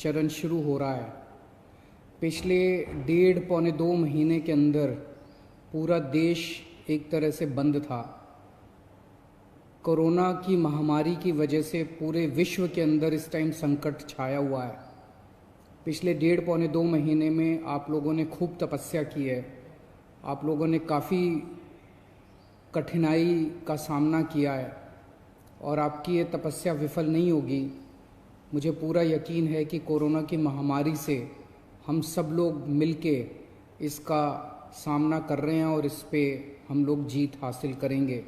चरण शुरू हो रहा है। पिछले 1.5-2 महीने के अंदर पूरा देश एक तरह से बंद था। कोरोना की महामारी की वजह से पूरे विश्व के अंदर इस टाइम संकट छाया हुआ है। पिछले 1.5-2 महीने में आप लोगों ने खूब तपस्या की है। आप लोगों ने काफ़ी कठिनाई का सामना किया है और आपकी ये तपस्या विफल नहीं होगी। मुझे पूरा यकीन है कि कोरोना की महामारी से हम सब लोग मिलके इसका सामना कर रहे हैं और इस पे हम लोग जीत हासिल करेंगे।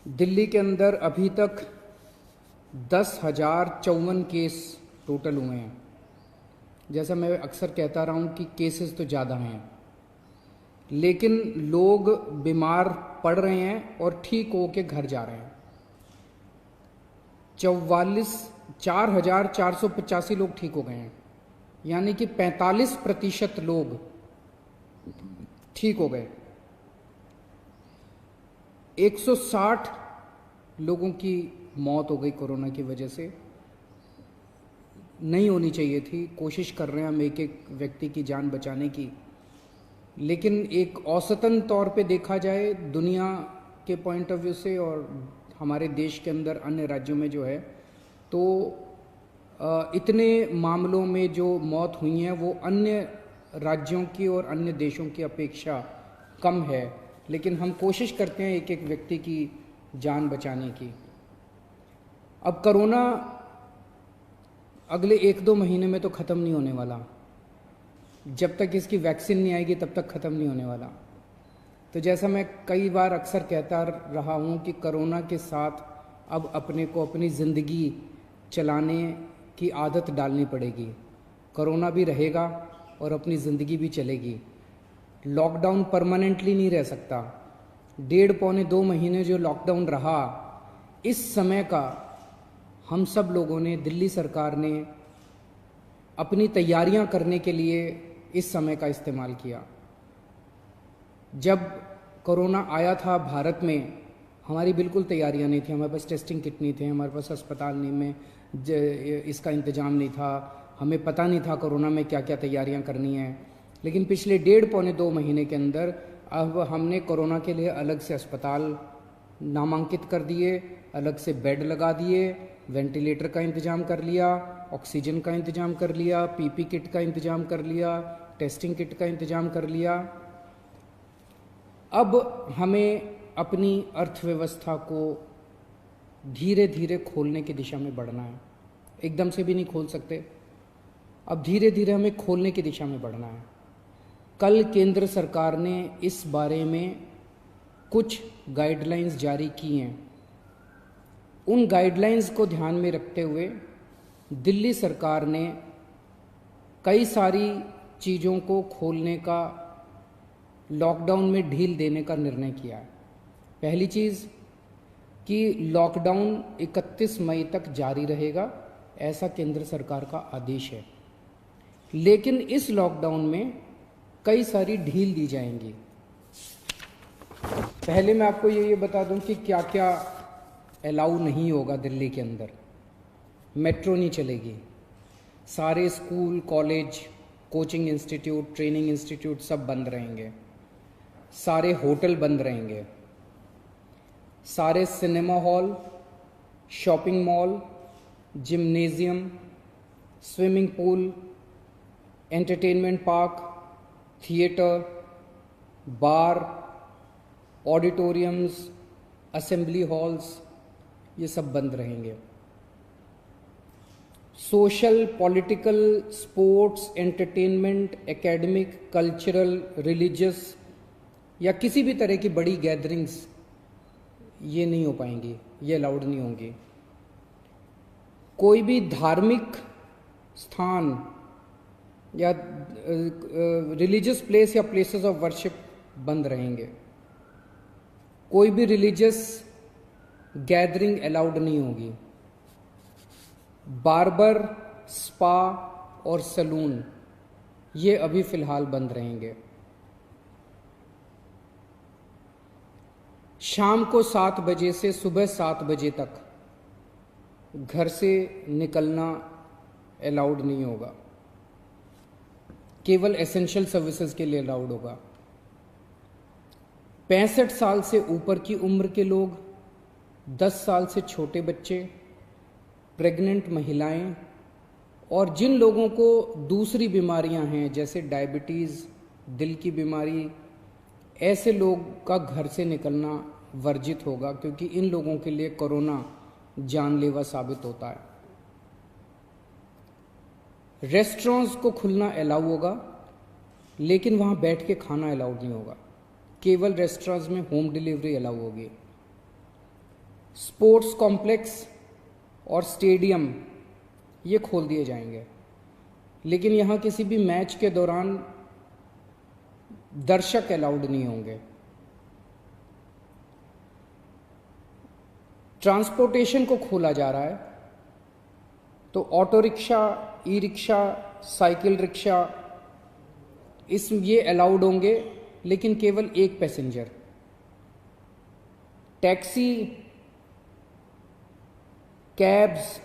दिल्ली के अंदर अभी तक 10,054 केस टोटल हुए हैं। जैसा मैं अक्सर कहता रहा हूँ कि केसेस तो ज़्यादा हैं, लेकिन लोग बीमार पड़ रहे हैं और ठीक होके घर जा रहे हैं। 4,485 लोग ठीक हो गए हैं, यानी कि 45% लोग ठीक हो गए। 160 लोगों की मौत हो गई कोरोना की वजह से। नहीं होनी चाहिए थी। कोशिश कर रहे हैं हम एक एक व्यक्ति की जान बचाने की, लेकिन एक औसतन तौर पे देखा जाए दुनिया के पॉइंट ऑफ व्यू से और हमारे देश के अंदर अन्य राज्यों में जो है, तो इतने मामलों में जो मौत हुई हैं वो अन्य राज्यों की और अन्य देशों की अपेक्षा कम है। लेकिन हम कोशिश करते हैं एक एक व्यक्ति की जान बचाने की। अब कोरोना अगले 1-2 महीने में तो ख़त्म नहीं होने वाला। जब तक इसकी वैक्सीन नहीं आएगी तब तक ख़त्म नहीं होने वाला। तो जैसा मैं कई बार अक्सर कहता रहा हूँ कि कोरोना के साथ अब अपने को अपनी ज़िंदगी चलाने की आदत डालनी पड़ेगी। कोरोना भी रहेगा और अपनी ज़िंदगी भी चलेगी। लॉकडाउन परमानेंटली नहीं रह सकता। 1.5-2 महीने जो लॉकडाउन रहा, इस समय का हम सब लोगों ने, दिल्ली सरकार ने अपनी तैयारियां करने के लिए इस समय का इस्तेमाल किया। जब कोरोना आया था भारत में, हमारी बिल्कुल तैयारियां नहीं थी। हमारे पास टेस्टिंग किट नहीं थे, हमारे पास अस्पताल नहीं में इसका इंतज़ाम नहीं था। हमें पता नहीं था कोरोना में क्या क्या तैयारियां करनी है। लेकिन पिछले 1.5-2 महीने के अंदर अब हमने कोरोना के लिए अलग से अस्पताल नामांकित कर दिए, अलग से बेड लगा दिए, वेंटिलेटर का इंतज़ाम कर लिया, ऑक्सीजन का इंतज़ाम कर लिया, पीपी किट का इंतज़ाम कर लिया, टेस्टिंग किट का इंतज़ाम कर लिया। अब हमें अपनी अर्थव्यवस्था को धीरे धीरे खोलने की दिशा में बढ़ना है। एकदम से भी नहीं खोल सकते। अब धीरे धीरे हमें खोलने की दिशा में बढ़ना है। कल केंद्र सरकार ने इस बारे में कुछ गाइडलाइंस जारी की हैं। उन गाइडलाइंस को ध्यान में रखते हुए दिल्ली सरकार ने कई सारी चीज़ों को खोलने का, लॉकडाउन में ढील देने का निर्णय किया है। पहली चीज़ कि लॉकडाउन 31 मई तक जारी रहेगा, ऐसा केंद्र सरकार का आदेश है। लेकिन इस लॉकडाउन में कई सारी ढील दी जाएंगी। पहले मैं आपको ये बता दूं कि क्या क्या अलाउ नहीं होगा दिल्ली के अंदर। मेट्रो नहीं चलेगी। सारे school, college, coaching institute, training institute सब बंद रहेंगे। सारे होटल बंद रहेंगे। सारे cinema hall, shopping mall, gymnasium, swimming pool, entertainment park, theatre, bar, auditoriums, assembly halls, ये सब बंद रहेंगे। Social, political, sports, entertainment, academic, cultural, religious या किसी भी तरह की बड़ी गैदरिंग्स ये नहीं हो पाएंगी, ये अलाउड नहीं होंगी। कोई भी धार्मिक स्थान या रिलीजियस प्लेस या प्लेसेस ऑफ वर्शिप बंद रहेंगे। कोई भी रिलीजियस गैदरिंग अलाउड नहीं होगी। बार्बर, स्पा और सैलून ये अभी फिलहाल बंद रहेंगे। शाम को 7 बजे से सुबह 7 बजे तक घर से निकलना अलाउड नहीं होगा, केवल एसेंशियल सर्विसेज के लिए अलाउड होगा। 65 साल से ऊपर की उम्र के लोग, 10 साल से छोटे बच्चे, प्रेग्नेंट महिलाएं और जिन लोगों को दूसरी बीमारियां हैं जैसे डायबिटीज़, दिल की बीमारी, ऐसे लोग का घर से निकलना वर्जित होगा, क्योंकि इन लोगों के लिए कोरोना जानलेवा साबित होता है। रेस्टोरेंट्स को खुलना अलाउ होगा, लेकिन वहाँ बैठ के खाना अलाउड नहीं होगा, केवल रेस्टोरेंट्स में होम डिलीवरी अलाउ होगी। स्पोर्ट्स कॉम्प्लेक्स और स्टेडियम ये खोल दिए जाएंगे, लेकिन यहाँ किसी भी मैच के दौरान दर्शक अलाउड नहीं होंगे। ट्रांसपोर्टेशन को खोला जा रहा है, तो auto rickshaw, e rickshaw, cycle rickshaw ये अलाउड होंगे, लेकिन केवल एक पैसेंजर। टैक्सी, कैब्स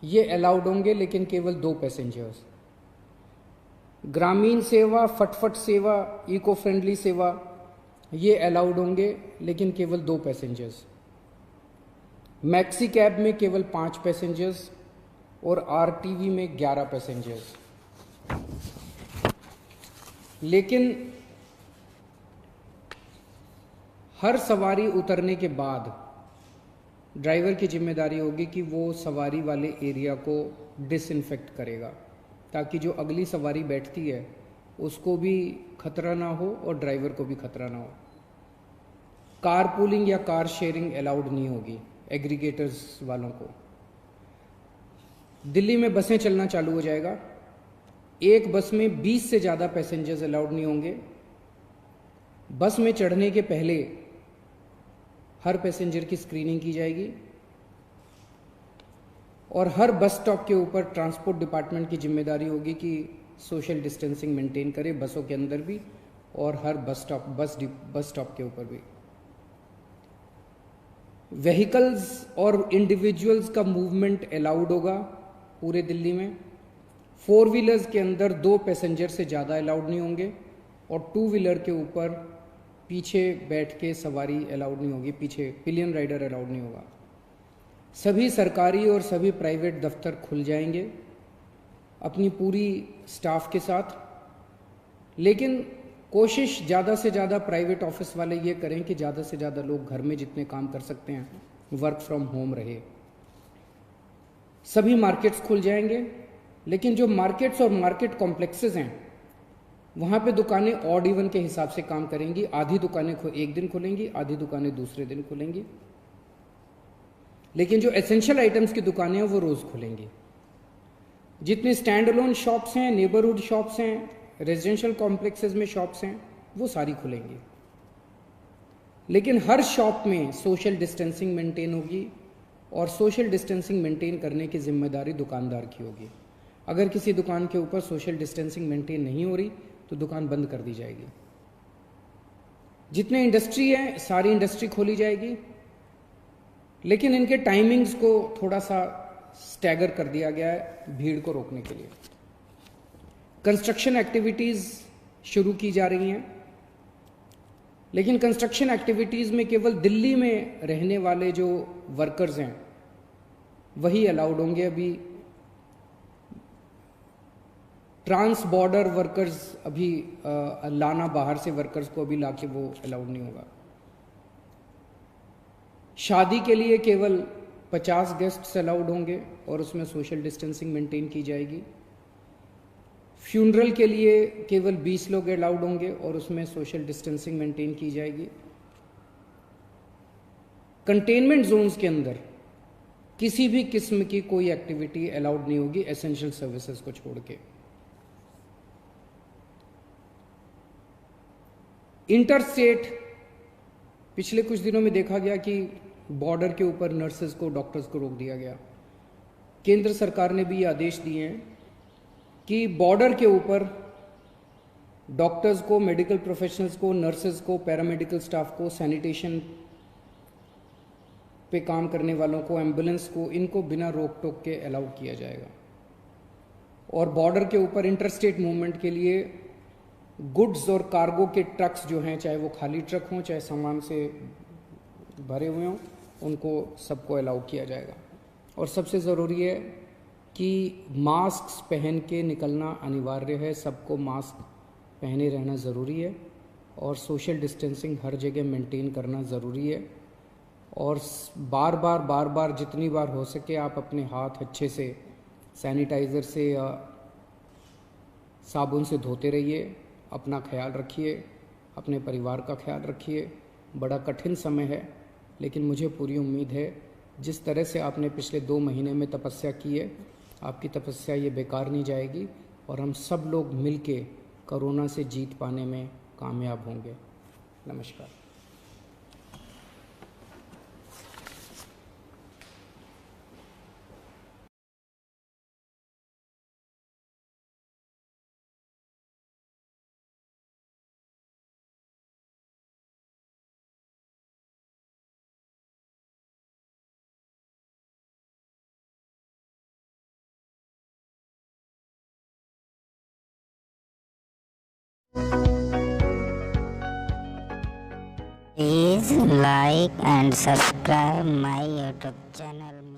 ये अलाउड होंगे, लेकिन केवल 2 पैसेंजर्स। ग्रामीण सेवा, फटफट सेवा, इको फ्रेंडली सेवा ये अलाउड होंगे, लेकिन केवल 2 पैसेंजर्स। मैक्सी कैब में केवल 5 पैसेंजर्स और आरटीवी में 11 पैसेंजर्स। लेकिन हर सवारी उतरने के बाद ड्राइवर की जिम्मेदारी होगी कि वो सवारी वाले एरिया को डिसइंफेक्ट करेगा, ताकि जो अगली सवारी बैठती है उसको भी खतरा ना हो और ड्राइवर को भी खतरा ना हो। कार पूलिंग या कार शेयरिंग अलाउड नहीं होगी एग्रीगेटर्स वालों को। दिल्ली में बसें चलना चालू हो जाएगा। एक बस में 20 से ज़्यादा पैसेंजर्स अलाउड नहीं होंगे। बस में चढ़ने के पहले हर पैसेंजर की स्क्रीनिंग की जाएगी और हर बस स्टॉप के ऊपर ट्रांसपोर्ट डिपार्टमेंट की जिम्मेदारी होगी कि सोशल डिस्टेंसिंग मेंटेन करे, बसों के अंदर भी और हर बस स्टॉप के ऊपर भी। व्हीकल्स और इंडिविजुअल्स का मूवमेंट अलाउड होगा पूरे दिल्ली में। 4 व्हीलर्स के अंदर 2 पैसेंजर से ज़्यादा अलाउड नहीं होंगे और 2 व्हीलर के ऊपर पीछे बैठ के सवारी अलाउड नहीं होगी, पीछे पिलियन राइडर अलाउड नहीं होगा। सभी सरकारी और सभी प्राइवेट दफ्तर खुल जाएंगे अपनी पूरी स्टाफ के साथ, लेकिन कोशिश ज़्यादा से ज़्यादा प्राइवेट ऑफिस वाले ये करें कि ज़्यादा से ज़्यादा लोग घर में जितने काम कर सकते हैं वर्क फ्रॉम होम रहे। सभी मार्केट्स खुल जाएंगे, लेकिन जो मार्केट्स और मार्केट कॉम्प्लेक्सेस हैं वहाँ पे दुकानें ऑड इवन के हिसाब से काम करेंगी। आधी दुकानें एक दिन खुलेंगी, आधी दुकानें दूसरे दिन खुलेंगी, लेकिन जो एसेंशियल आइटम्स की दुकानें हैं वो रोज़ खुलेंगी। जितने स्टैंड अलोन शॉप्स हैं, नेबरहुड शॉप्स हैं, रेजिडेंशियल कॉम्प्लेक्सेस में शॉप्स हैं, वो सारी खुलेंगी, लेकिन हर शॉप में सोशल डिस्टेंसिंग मेंटेन होगी और सोशल डिस्टेंसिंग मेंटेन करने की जिम्मेदारी दुकानदार की होगी। अगर किसी दुकान के ऊपर सोशल डिस्टेंसिंग मेंटेन नहीं हो रही तो दुकान बंद कर दी जाएगी। जितने इंडस्ट्री है सारी इंडस्ट्री खोली जाएगी, लेकिन इनके टाइमिंग्स को थोड़ा सा स्टैगर कर दिया गया है भीड़ को रोकने के लिए। कंस्ट्रक्शन एक्टिविटीज़ शुरू की जा रही हैं, लेकिन कंस्ट्रक्शन एक्टिविटीज़ में केवल दिल्ली में रहने वाले जो वर्कर्स हैं वही अलाउड होंगे। अभी ट्रांस बॉर्डर वर्कर्स अभी लाना, बाहर से वर्कर्स को अभी लाके वो अलाउड नहीं होगा। शादी के लिए केवल 50 गेस्ट्स अलाउड होंगे और उसमें सोशल डिस्टेंसिंग मेंटेन की जाएगी। फ्यूनरल के लिए केवल 20 लोग अलाउड होंगे और उसमें सोशल डिस्टेंसिंग मेंटेन की जाएगी। कंटेनमेंट जोन्स के अंदर किसी भी किस्म की कोई एक्टिविटी अलाउड नहीं होगी एसेंशियल सर्विसेज को छोड़ के। इंटर स्टेट पिछले कुछ दिनों में देखा गया कि बॉर्डर के ऊपर नर्सेज को, डॉक्टर्स को रोक दिया गया। केंद्र सरकार ने भी ये आदेश दिए हैं कि बॉर्डर के ऊपर डॉक्टर्स को, मेडिकल प्रोफेशनल्स को, नर्सेज को, पैरामेडिकल स्टाफ को, सैनिटेशन पे काम करने वालों को, एम्बुलेंस को, इनको बिना रोक टोक के अलाउ किया जाएगा। और बॉर्डर के ऊपर इंटरस्टेट मूवमेंट के लिए गुड्स और कार्गो के ट्रक्स जो हैं, चाहे वो खाली ट्रक हों चाहे सामान से भरे हुए हों, उनको सबको अलाउ किया जाएगा। और सबसे ज़रूरी है कि मास्क पहन के निकलना अनिवार्य है, सबको मास्क पहने रहना ज़रूरी है और सोशल डिस्टेंसिंग हर जगह मेंटेन करना ज़रूरी है। और बार बार जितनी बार हो सके आप अपने हाथ अच्छे से सैनिटाइज़र से या साबुन से धोते रहिए। अपना ख्याल रखिए, अपने परिवार का ख्याल रखिए। बड़ा कठिन समय है, लेकिन मुझे पूरी उम्मीद है जिस तरह से आपने पिछले 2 महीने में तपस्या की है, आपकी तपस्या ये बेकार नहीं जाएगी और हम सब लोग मिलके कोरोना से जीत पाने में कामयाब होंगे। नमस्कार। Please like and subscribe my YouTube channel.